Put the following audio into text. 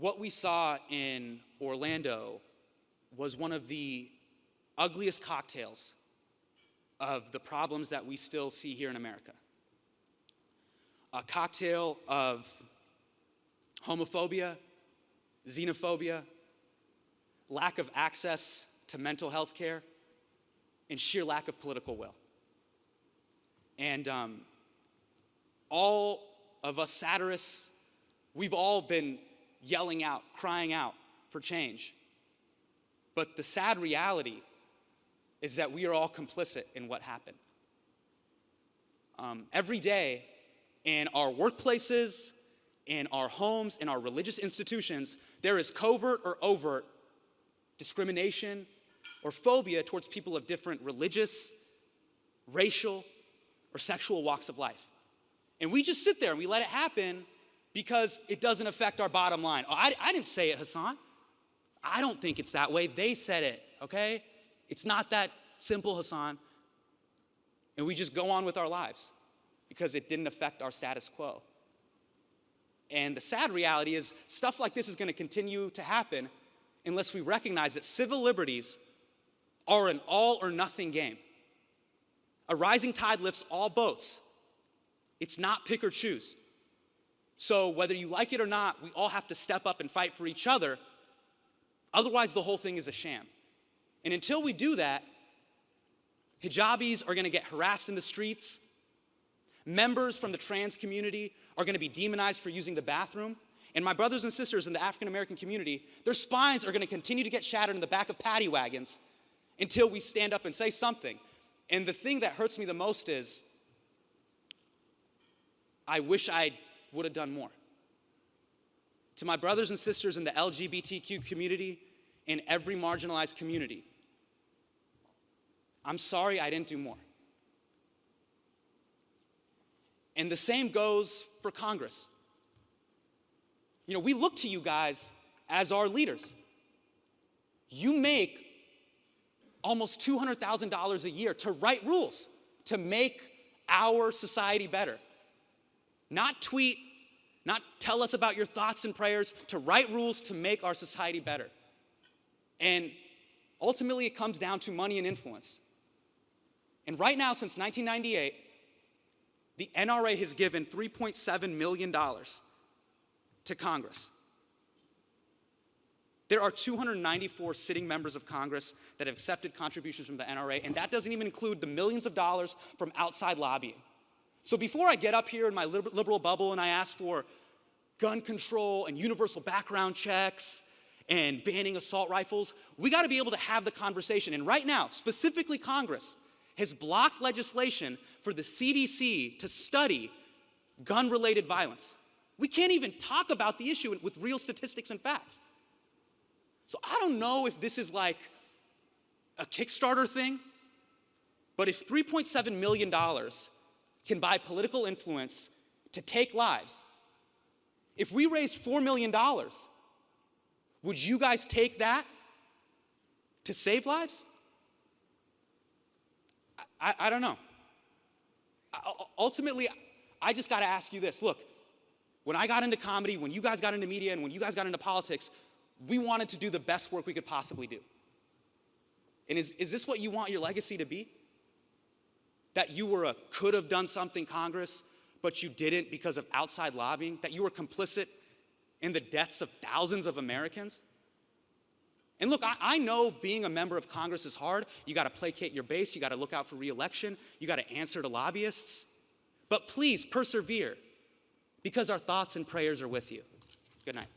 what we saw in Orlando was one of the ugliest cocktails of the problems that we still see here in America. A cocktail of homophobia, xenophobia, lack of access to mental health care, and sheer lack of political will. And all of us satirists, we've all been yelling out, crying out for change. But the sad reality is that we are all complicit in what happened. Every day in our workplaces, in our homes, in our religious institutions, there is covert or overt discrimination or phobia towards people of different religious, racial, or sexual walks of life. And we just sit there and we let it happen because it doesn't affect our bottom line. Oh, I didn't say it, Hasan. I don't think it's that way. They said it, okay? It's not that simple, Hasan. And we just go on with our lives because it didn't affect our status quo. And the sad reality is stuff like this is going to continue to happen unless we recognize that civil liberties are an all or nothing game. A rising tide lifts all boats. It's not pick or choose. So whether you like it or not, we all have to step up and fight for each other. Otherwise, the whole thing is a sham. And until we do that, hijabis are going to get harassed in the streets. Members from the trans community are going to be demonized for using the bathroom. And my brothers and sisters in the African American community, their spines are going to continue to get shattered in the back of paddy wagons until we stand up and say something. And the thing that hurts me the most is I wish I would have done more. To my brothers and sisters in the LGBTQ community and every marginalized community, I'm sorry I didn't do more. And the same goes for Congress. You know, we look to you guys as our leaders. You make almost $200,000 a year to write rules to make our society better. Not tweet, not tell us about your thoughts and prayers, to write rules to make our society better. And ultimately it comes down to money and influence. And right now, since 1998, the NRA has given $3.7 million to Congress. There are 294 sitting members of Congress that have accepted contributions from the NRA, and that doesn't even include the millions of dollars from outside lobbying. So before I get up here in my liberal bubble and I ask for gun control and universal background checks and banning assault rifles, we got to be able to have the conversation. And right now, specifically Congress has blocked legislation for the CDC to study gun-related violence. We can't even talk about the issue with real statistics and facts. So I don't know if this is like a Kickstarter thing, but if $3.7 million can buy political influence to take lives, if we raised $4 million, would you guys take that to save lives? I don't know. Ultimately, I just got to ask you this. Look, when I got into comedy, when you guys got into media, and when you guys got into politics, we wanted to do the best work we could possibly do. And is this what you want your legacy to be? That you were could have done something, Congress, but you didn't because of outside lobbying? That you were complicit in the deaths of thousands of Americans? And look, I know being a member of Congress is hard. You got to placate your base. You got to look out for re-election. You got to answer to lobbyists. But please persevere, because our thoughts and prayers are with you. Good night.